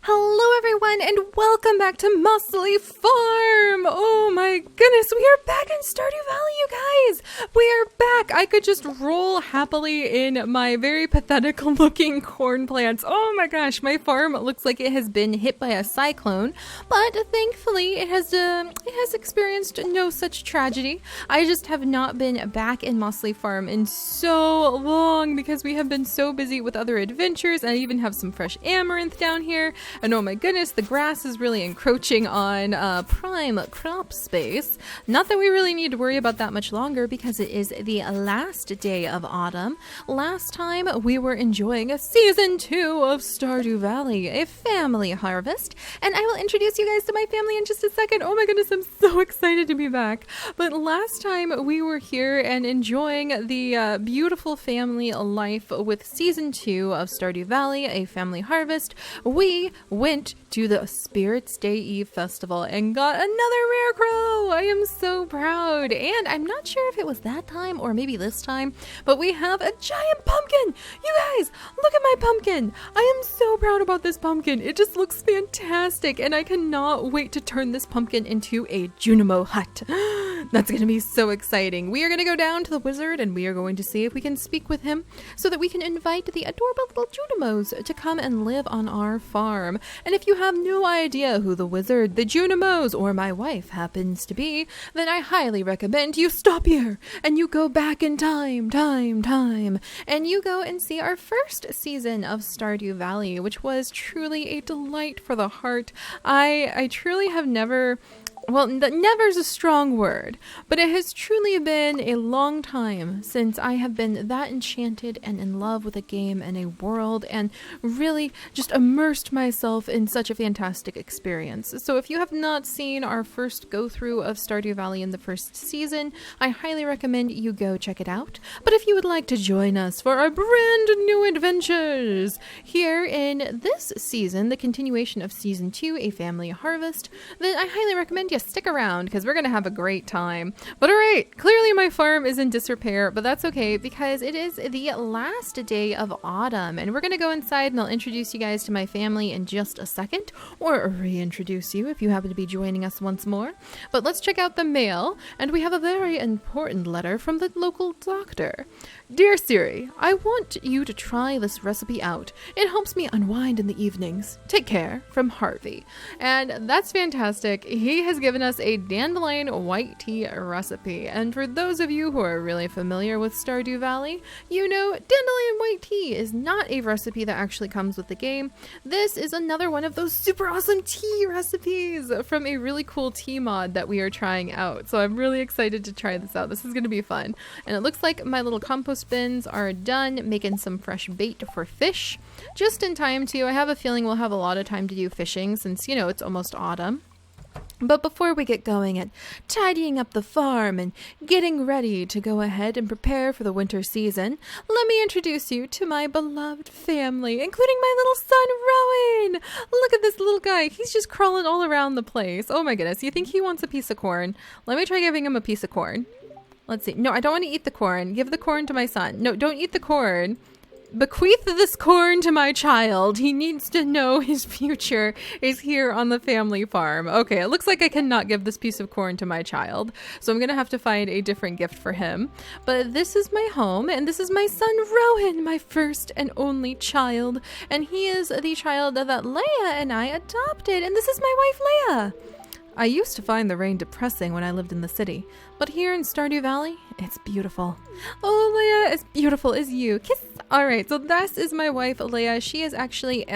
Hello everyone and welcome back to Mossley Farm! Oh my goodness, we are back in Stardew Valley, you guys! We are back! I could just roll happily in my very pathetic looking corn plants. Oh my gosh, my farm looks like it has been hit by a cyclone, but thankfully it has experienced no such tragedy. I just have not been back in Mossley Farm in so long because we have been so busy with other adventures. I even have some fresh amaranth down here. And oh my goodness, the grass is really encroaching on prime crop space. Not that we really need to worry about that much longer because it is the last day of autumn. Last time we were enjoying season 2 of Stardew Valley, a family harvest. And I will introduce you guys to my family in just a second. Oh my goodness, I'm so excited to be back. But last time we were here and enjoying the beautiful family life with season 2 of Stardew Valley, a family harvest. We went to the Spirits Day Eve festival and got another rare crow. I am so proud. And I'm not sure if it was that time or maybe this time, but we have a giant pumpkin. You guys, look at my pumpkin. I am so proud about this pumpkin. It just looks fantastic and I cannot wait to turn this pumpkin into a Junimo hut. That's going to be so exciting. We are going to go down to the wizard and we are going to see if we can speak with him so that we can invite the adorable little Junimos to come and live on our farm. And if you have no idea who the wizard, the Junimos, or my wife happens to be, then I highly recommend you stop here and you go back in time, and you go and see our first season of Stardew Valley, which was truly a delight for the heart. I truly have never... Well, never's a strong word, but it has truly been a long time since I have been that enchanted and in love with a game and a world and really just immersed myself in such a fantastic experience. So if you have not seen our first go-through of Stardew Valley in the first season, I highly recommend you go check it out. But if you would like to join us for our brand new adventures here in this season, the continuation of season 2, A Family Harvest, then I highly recommend you stick around because we're going to have a great time. But alright, clearly my farm is in disrepair, but that's okay because it is the last day of autumn and we're going to go inside and I'll introduce you guys to my family in just a second, or reintroduce you if you happen to be joining us once more. But let's check out the mail, and we have a very important letter from the local doctor. Dear Seri, I want you to try this recipe out. It helps me unwind in the evenings. Take care, from Harvey. And that's fantastic. He has given us a dandelion white tea recipe. And for those of you who are really familiar with Stardew Valley, you know dandelion white tea is not a recipe that actually comes with the game. This is another one of those super awesome tea recipes from a really cool tea mod that we are trying out. So I'm really excited to try this out. This is going to be fun. And it looks like my little compost bins are done, making some fresh bait for fish. Just in time too. I have a feeling we'll have a lot of time to do fishing since, you know, it's almost autumn. But before we get going at tidying up the farm and getting ready to go ahead and prepare for the winter season, let me introduce you to my beloved family, including my little son, Rowan. Look at this little guy. He's just crawling all around the place. Oh my goodness. You think he wants a piece of corn? Let me try giving him a piece of corn. Let's see. No, I don't want to eat the corn. Give the corn to my son. No, don't eat the corn. Bequeath this corn to my child. He needs to know his future is here on the family farm. Okay, it looks like I cannot give this piece of corn to my child, so I'm gonna have to find a different gift for him. But this is my home, and this is my son Rowan, my first and only child, and he is the child that Leia and I adopted, and this is my wife Leia. I used to find the rain depressing when I lived in the city, but here in Stardew Valley, it's beautiful. Oh, Leia, as beautiful as you. Kiss. All right, so this is my wife, Leia. She is actually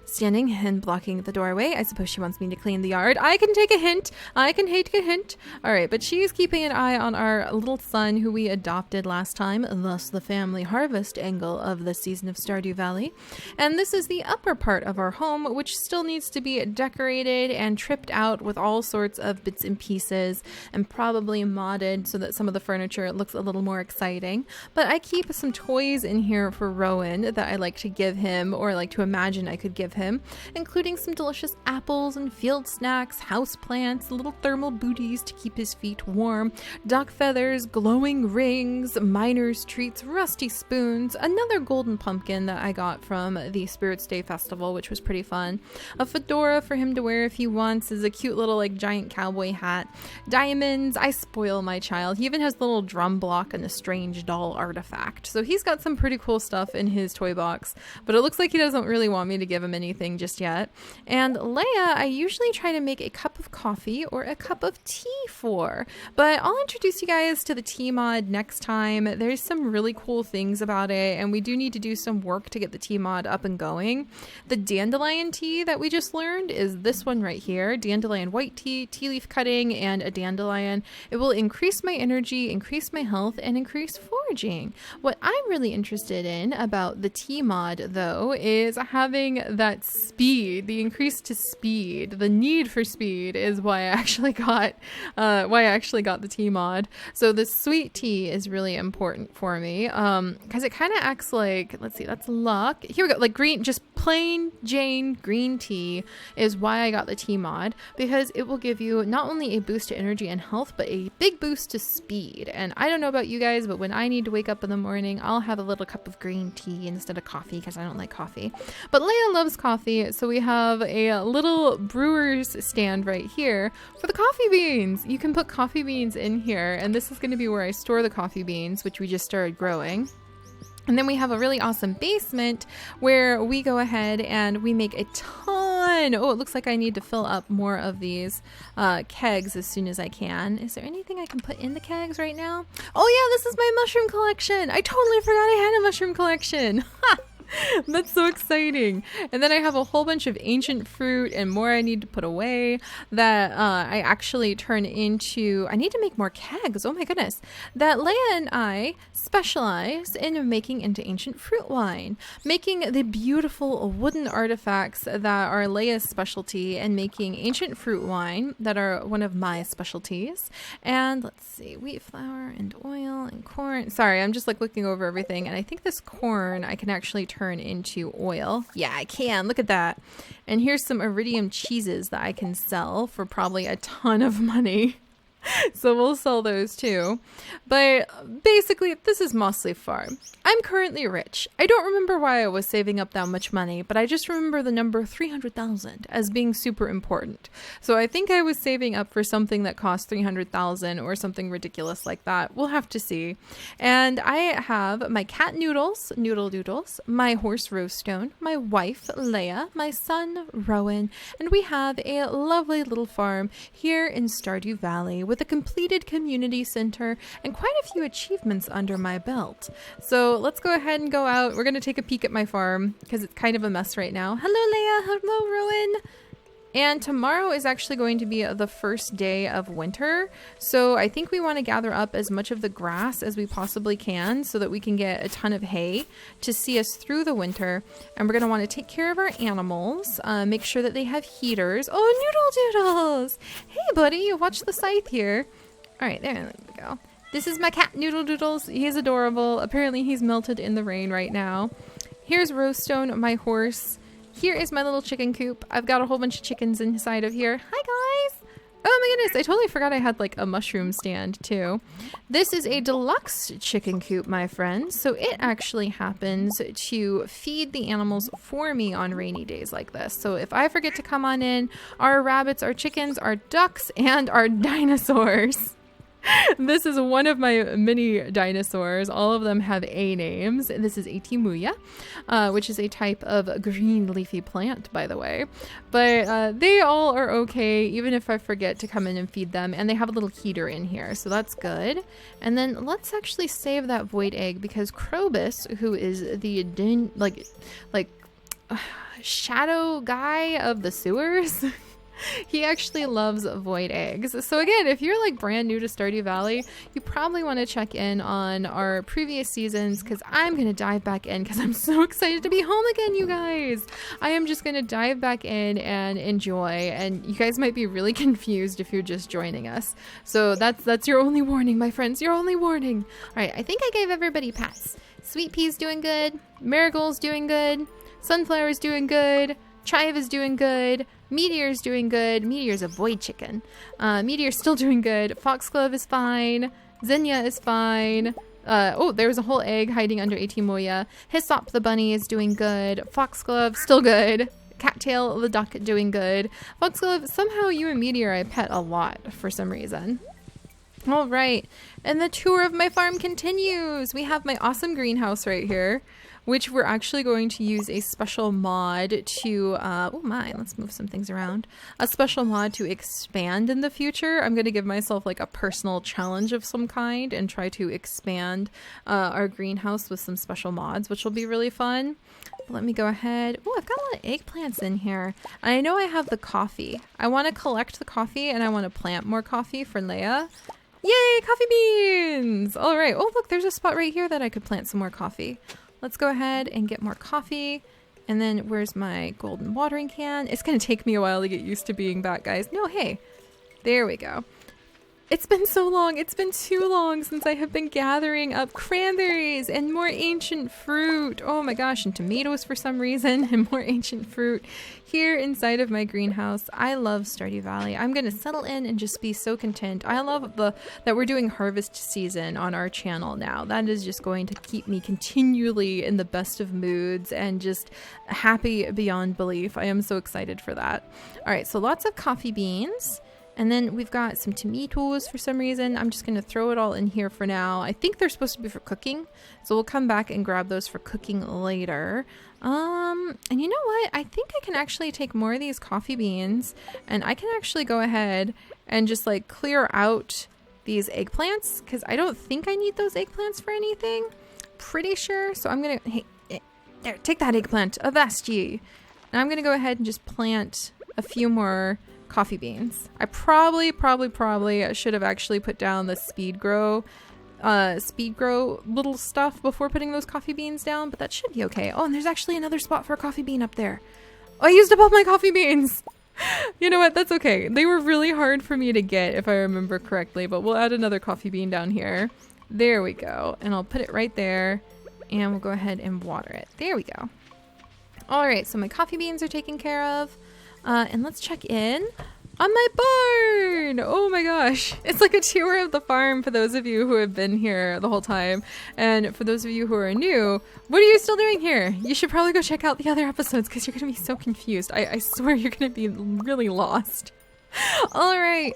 standing and blocking the doorway. I suppose she wants me to clean the yard. I can take a hint. I can take a hint. All right, but she is keeping an eye on our little son who we adopted last time, thus the family harvest angle of the season of Stardew Valley. And this is the upper part of our home, which still needs to be decorated and tripped out with all sorts of bits and pieces and probably modded so that some of the furniture looks a little more exciting. But I keep some toys in here for Rowan that I like to give him, or like to imagine I could give him, including some delicious apples and field snacks, house plants, little thermal booties to keep his feet warm, duck feathers, glowing rings, miner's treats, rusty spoons, another golden pumpkin that I got from the Spirits Day Festival, which was pretty fun, a fedora for him to wear if he wants, is a cute little like giant cowboy hat, diamonds. I spoil my child. He even has a little drum block and a strange doll artifact. So he's got some pretty cool stuff in his toy box, but it looks like he doesn't really want me to give him anything just yet. And Leia, I usually try to make a cup of coffee or a cup of tea for, but I'll introduce you guys to the tea mod next time. There's some really cool things about it, and we do need to do some work to get the tea mod up and going. The dandelion tea that we just learned is this one right here, dandelion white tea, tea leaf cutting, and a dandelion. It will increase my energy, increase my health, and increase foraging. What I'm really interested in about the tea mod though is having that speed, the increase to speed. The need for speed is why I actually got the tea mod. So the sweet tea is really important for me because it kind of acts like, let's see, that's luck. Here we go, like green, just plain Jane green tea is why I got the tea mod, because it will give you not only a boost to energy and health, but a big boost to speed. And I don't know about you guys, but when I need to wake up in the morning, I'll have a little cup of green tea instead of coffee because I don't like coffee. But Leia loves coffee, so we have a little brewer's stand right here for the coffee beans. You can put coffee beans in here, and this is going to be where I store the coffee beans, which we just started growing. And then we have a really awesome basement where we go ahead and we make a ton. Oh, it looks like I need to fill up more of these kegs as soon as I can. Is there anything I can put in the kegs right now? Oh yeah, this is my mushroom collection. I totally forgot I had a mushroom collection. That's so exciting. And then I have a whole bunch of ancient fruit and more I need to put away that I actually turn into, I need to make more kegs. Oh my goodness. That Leia and I specialize in making into ancient fruit wine, making the beautiful wooden artifacts that are Leia's specialty, and making ancient fruit wine that are one of my specialties. And let's see, wheat flour and oil and corn. Sorry, I'm just like looking over everything, and I think this corn I can actually turn into oil. Yeah, I can. Look at that. And here's some iridium cheeses that I can sell for probably a ton of money. So we'll sell those too. But basically, this is Mossley Farm. I'm currently rich. I don't remember why I was saving up that much money, but I just remember the number 300,000 as being super important. So I think I was saving up for something that cost 300,000 or something ridiculous like that. We'll have to see. And I have my cat Noodles, Noodle Doodles, my horse Rosestone, my wife Leia, my son Rowan, and we have a lovely little farm here in Stardew Valley with a completed community center and quite a few achievements under my belt. So let's go ahead and go out. We're going to take a peek at my farm because it's kind of a mess right now. Hello, Leia. Hello, Rowan. And tomorrow is actually going to be the first day of winter. So I think we want to gather up as much of the grass as we possibly can so that we can get a ton of hay to see us through the winter. And we're going to want to take care of our animals, make sure that they have heaters. Oh, Noodle Doodles. Hey, buddy, watch the scythe here. All right, there we go. This is my cat Noodle Doodles. He's adorable. Apparently he's melted in the rain right now. Here's Rosestone, my horse. Here is my little chicken coop. I've got a whole bunch of chickens inside of here. Hi, guys. Oh my goodness, I totally forgot I had like a mushroom stand too. This is a deluxe chicken coop, my friends. So it actually happens to feed the animals for me on rainy days like this. So if I forget to come on in, our rabbits, our chickens, our ducks, and our dinosaurs. This is one of my mini dinosaurs. All of them have A names. This is a Timuya, which is a type of green leafy plant, by the way. But they all are okay, even if I forget to come in and feed them. And they have a little heater in here, so that's good. And then let's actually save that void egg because Krobus, who is the shadow guy of the sewers, He actually loves void eggs. So again, if you're like brand new to Stardew Valley, you probably want to check in on our previous seasons because I'm going to dive back in because I'm so excited to be home again, you guys. I am just going to dive back in and enjoy, and you guys might be really confused if you're just joining us. So that's your only warning, my friends, your only warning. All right, I think I gave everybody pass. Sweet Pea's doing good, Marigold's doing good, Sunflower's doing good, Chive is doing good, Meteor's doing good. Meteor's a void chicken. Meteor's still doing good. Foxglove is fine. Xenia is fine. Oh, there was a whole egg hiding under Atimoya. Hyssop the bunny is doing good. Foxglove, still good. Cattail the duck doing good. Foxglove, somehow you and Meteor I pet a lot for some reason. All right, and the tour of my farm continues. We have my awesome greenhouse right here, which we're actually going to use a special mod to, oh my, let's move some things around. A special mod to expand in the future. I'm going to give myself like a personal challenge of some kind and try to expand our greenhouse with some special mods, which will be really fun. Let me go ahead. Oh, I've got a lot of eggplants in here. I know I have the coffee. I want to collect the coffee and I want to plant more coffee for Leia. Yay, coffee beans! All right. Oh, look, there's a spot right here that I could plant some more coffee. Let's go ahead and get more coffee. And then where's my golden watering can? It's going to take me a while to get used to being back, guys. No, hey, there we go. It's been so long. It's been too long since I have been gathering up cranberries and more ancient fruit. Oh my gosh, and tomatoes for some reason and more ancient fruit here inside of my greenhouse. I love Stardew Valley. I'm going to settle in and just be so content. I love that we're doing harvest season on our channel now. That is just going to keep me continually in the best of moods and just happy beyond belief. I am so excited for that. All right, so lots of coffee beans. And then we've got some tomatoes for some reason. I'm just going to throw it all in here for now. I think they're supposed to be for cooking. So we'll come back and grab those for cooking later. And you know what? I think I can actually take more of these coffee beans and I can actually go ahead and just like clear out these eggplants because I don't think I need those eggplants for anything. Pretty sure. So I'm going to, hey, there, take that eggplant. Avast ye. And I'm going to go ahead and just plant a few more coffee beans. I probably should have actually put down the speed grow little stuff before putting those coffee beans down, but that should be okay. Oh, and there's actually another spot for a coffee bean up there. Oh, I used up all my coffee beans. You know what? That's okay. They were really hard for me to get if I remember correctly, but we'll add another coffee bean down here. There we go. And I'll put it right there and we'll go ahead and water it. There we go. All right. So my coffee beans are taken care of. And let's check in on my barn. Oh my gosh. It's like a tour of the farm for those of you who have been here the whole time. And for those of you who are new, what are you still doing here? You should probably go check out the other episodes because you're going to be so confused. I swear you're going to be really lost. All right.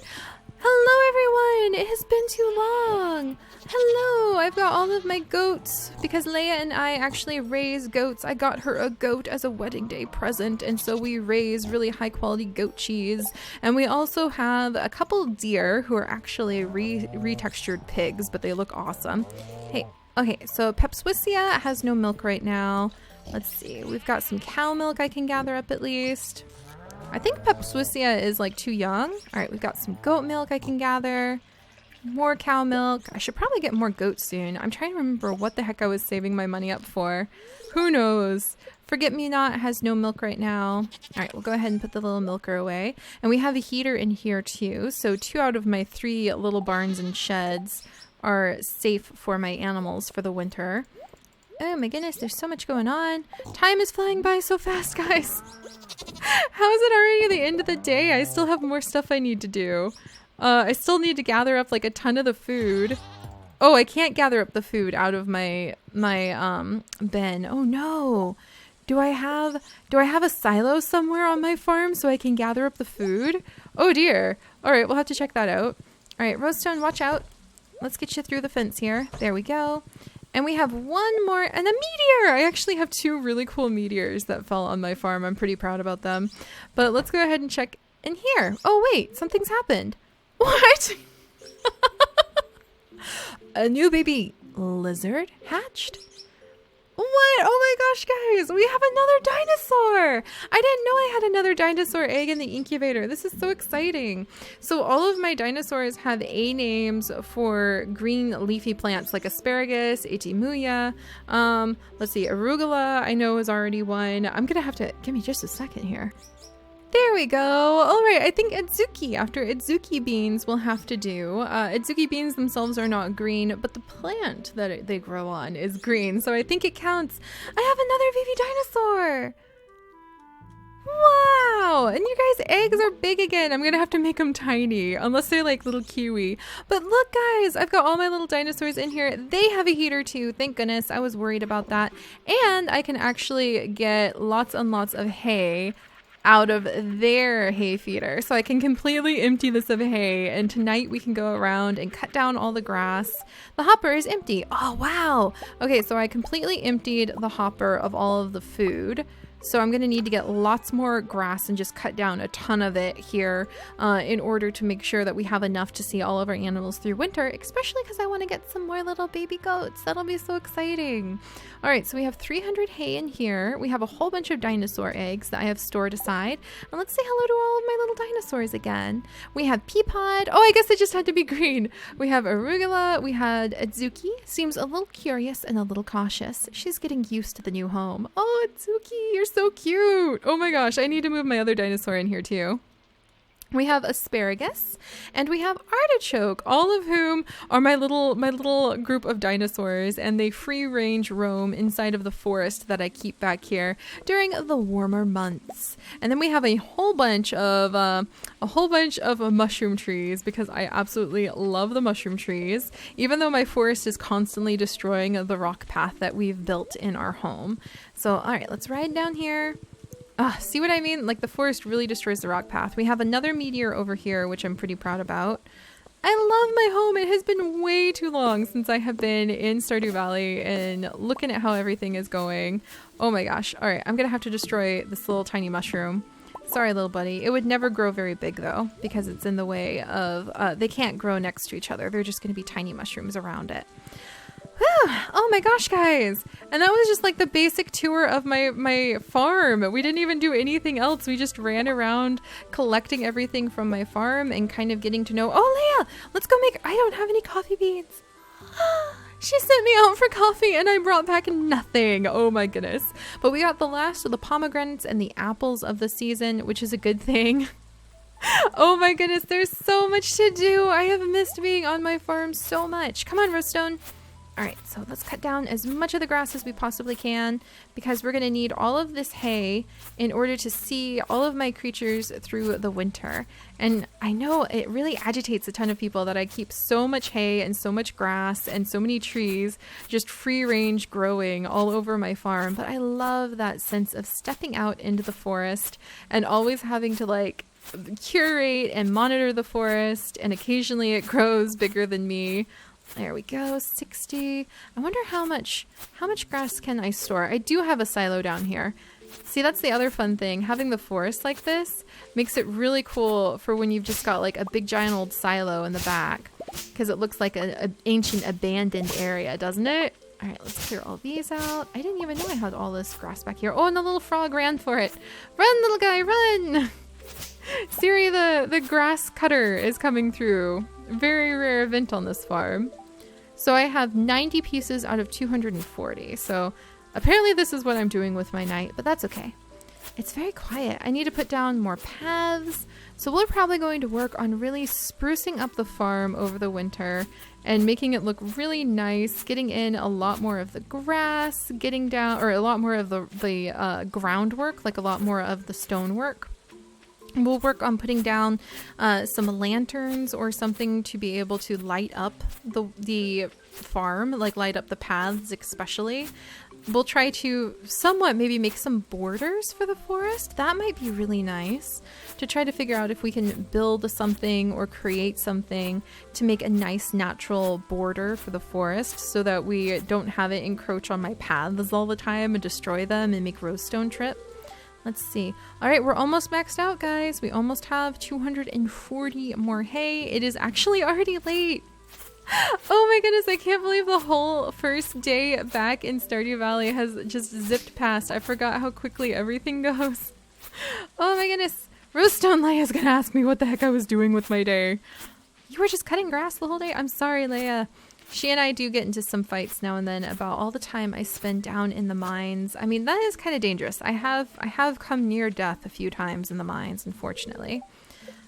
Hello everyone. It has been too long. Hello. I've got all of my goats because Leia and I actually raise goats. I got her a goat as a wedding day present, and so we raise really high quality goat cheese. And we also have a couple deer who are actually retextured pigs, but they look awesome. Hey, okay, so Pepswissia has no milk right now. Let's see. We've got some cow milk I can gather up at least. I think Pepswissia is like too young. All right, we've got some goat milk I can gather. More cow milk. I should probably get more goats soon. I'm trying to remember what the heck I was saving my money up for. Who knows? Forget-me-not has no milk right now. All right, we'll go ahead and put the little milker away. And we have a heater in here too. So 2 out of my 3 little barns and sheds are safe for my animals for the winter. Oh my goodness, there's so much going on. Time is flying by so fast, guys. How is it already the end of the day? I still have more stuff I need to do. I still need to gather up like a ton of the food. Oh, I can't gather up the food out of my bin. Oh no. Do I have a silo somewhere on my farm so I can gather up the food? Oh dear. All right, we'll have to check that out. All right, Rosestone, watch out. Let's get you through the fence here. There we go. And we have one more, and a meteor! I actually have 2 really cool meteors that fell on my farm. I'm pretty proud about them. But let's go ahead and check in here. Oh wait, something's happened. What? A new baby lizard hatched? What? Oh my gosh, guys, we have another dinosaur. I didn't know I had another dinosaur egg in the incubator. This is so exciting. So all of my dinosaurs have A names for green leafy plants like asparagus, itimuya. Let's see, arugula I know is already one. I'm gonna have to, give me just a second here. There we go. All right, I think adzuki, after adzuki beans, we'll have to do. Adzuki beans themselves are not green, but the plant that they grow on is green, so I think it counts. I have another baby dinosaur. Wow, and you guys' eggs are big again. I'm gonna have to make them tiny, unless they're like little kiwi. But look, guys, I've got all my little dinosaurs in here. They have a heater too, thank goodness. I was worried about that. And I can actually get lots and lots of hay out of their hay feeder, so I can completely empty this of hay, and tonight we can go around and cut down all the grass. The hopper is empty. Oh wow. Okay, so I completely emptied the hopper of all of the food, so I'm gonna need to get lots more grass and just cut down a ton of it here in order to make sure that we have enough to see all of our animals through winter, especially because I want to get some more little baby goats. That'll be so exciting. All right, so we have 300 hay in here. We have a whole bunch of dinosaur eggs that I have stored aside. And let's say hello to all of my little dinosaurs again. We have pea pod. Oh, I guess it just had to be green. We have arugula. We had adzuki. Seems a little curious and a little cautious. She's getting used to the new home. Oh, adzuki, you're so cute. Oh my gosh, I need to move my other dinosaur in here too. We have asparagus and we have artichoke, all of whom are my little group of dinosaurs, and they free range roam inside of the forest that I keep back here during the warmer months. And then we have a whole bunch of mushroom trees, because I absolutely love the mushroom trees, even though my forest is constantly destroying the rock path that we've built in our home. So all right, let's ride down here. See what I mean? Like, the forest really destroys the rock path. We have another meteor over here, which I'm pretty proud about. I love my home. It has been way too long since I have been in Stardew Valley and looking at how everything is going. Oh my gosh. All right, I'm gonna have to destroy this little tiny mushroom. Sorry, little buddy. It would never grow very big though, because it's in the way of, they can't grow next to each other. They're just gonna be tiny mushrooms around it. Oh my gosh, guys. And that was just like the basic tour of my farm. We didn't even do anything else. We just ran around collecting everything from my farm and kind of getting to know, oh, Leia, let's go make, I don't have any coffee beans. She sent me out for coffee and I brought back nothing. Oh my goodness. But we got the last of the pomegranates and the apples of the season, which is a good thing. Oh my goodness, there's so much to do. I have missed being on my farm so much. Come on, Rostone. All right, so let's cut down as much of the grass as we possibly can, because we're gonna need all of this hay in order to see all of my creatures through the winter. And I know it really agitates a ton of people that I keep so much hay and so much grass and so many trees just free range growing all over my farm. But I love that sense of stepping out into the forest and always having to like curate and monitor the forest, and occasionally it grows bigger than me. There we go, 60. I wonder how much grass can I store? I do have a silo down here. See, that's the other fun thing. Having the forest like this makes it really cool for when you've just got like a big giant old silo in the back, because it looks like an ancient abandoned area, doesn't it? All right, let's clear all these out. I didn't even know I had all this grass back here. Oh, and the little frog ran for it. Run, little guy, run! Seri the grass cutter is coming through. Very rare event on this farm. So I have 90 pieces out of 240. So apparently this is what I'm doing with my night, but that's okay. It's very quiet. I need to put down more paths. So we're probably going to work on really sprucing up the farm over the winter and making it look really nice, getting in a lot more of the grass, getting down, or a lot more of the groundwork, like a lot more of the stonework. We'll work on putting down some lanterns or something to be able to light up the farm, like light up the paths especially. We'll try to somewhat maybe make some borders for the forest. That might be really nice to try to figure out if we can build something or create something to make a nice natural border for the forest so that we don't have it encroach on my paths all the time and destroy them and make Rosestone trip. Let's see. All right, we're almost maxed out, guys. We almost have 240 more hay. It is actually already late. Oh my goodness, I can't believe the whole first day back in Stardew Valley has just zipped past. I forgot how quickly everything goes. Oh my goodness. Rosestone Leia's gonna ask me what the heck I was doing with my day. You were just cutting grass the whole day? I'm sorry, Leia. She and I do get into some fights now and then about all the time I spend down in the mines. I mean, that is kind of dangerous. I have come near death a few times in the mines, unfortunately.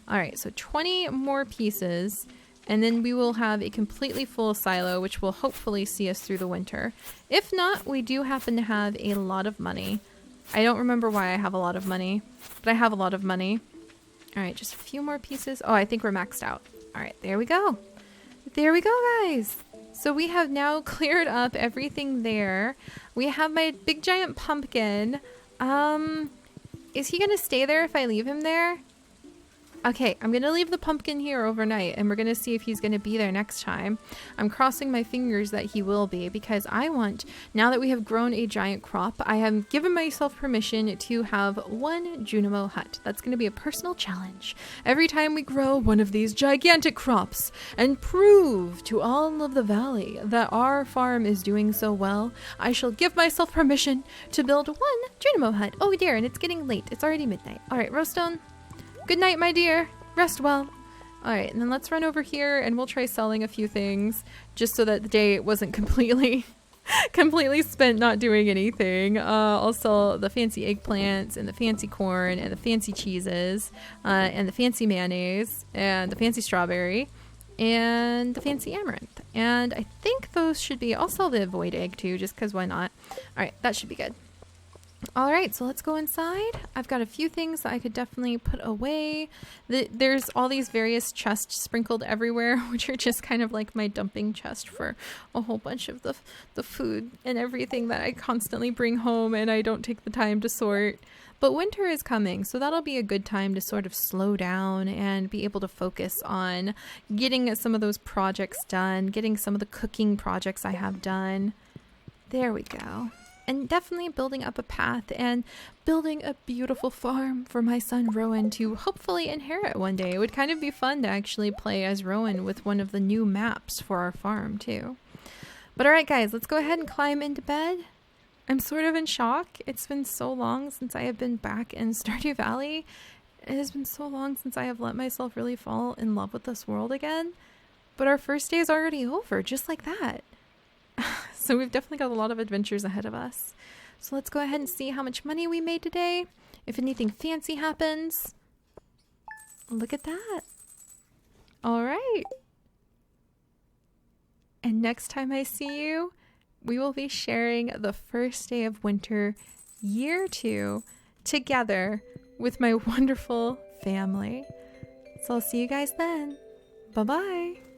All right, so 20 more pieces, and then we will have a completely full silo, which will hopefully see us through the winter. If not, we do happen to have a lot of money. I don't remember why I have a lot of money, but I have a lot of money. All right, just a few more pieces. Oh, I think we're maxed out. All right, there we go. There we go, guys. So we have now cleared up everything there. We have my big giant pumpkin. Is he gonna stay there if I leave him there? Okay, I'm gonna leave the pumpkin here overnight and we're gonna see if he's gonna be there next time. I'm crossing my fingers that he will be, because I want, now that we have grown a giant crop, I have given myself permission to have one Junimo hut. That's gonna be a personal challenge. Every time we grow one of these gigantic crops and prove to all of the valley that our farm is doing so well, I shall give myself permission to build one Junimo hut. Oh dear, and it's getting late. It's already midnight. All right, Rostone. Good night, my dear. Rest well. All right, and then let's run over here and we'll try selling a few things just so that the day wasn't completely spent not doing anything. I'll sell the fancy eggplants and the fancy corn and the fancy cheeses and the fancy mayonnaise and the fancy strawberry and the fancy amaranth. And I think those should be, I'll sell the void egg too, just because why not? All right, that should be good. All right, so let's go inside. I've got a few things that I could definitely put away. There's all these various chests sprinkled everywhere, which are just kind of like my dumping chest for a whole bunch of the food and everything that I constantly bring home and I don't take the time to sort. But winter is coming, so that'll be a good time to sort of slow down and be able to focus on getting some of those projects done, getting some of the cooking projects I have done. There we go. And definitely building up a path and building a beautiful farm for my son Rowan to hopefully inherit one day. It would kind of be fun to actually play as Rowan with one of the new maps for our farm too. But alright guys, let's go ahead and climb into bed. I'm sort of in shock. It's been so long since I have been back in Stardew Valley. It has been so long since I have let myself really fall in love with this world again. But our first day is already over, just like that. So we've definitely got a lot of adventures ahead of us. So let's go ahead and see how much money we made today. If anything fancy happens. Look at that. All right. And next time I see you, we will be sharing the first day of winter, year 2, together with my wonderful family. So I'll see you guys then. Bye-bye.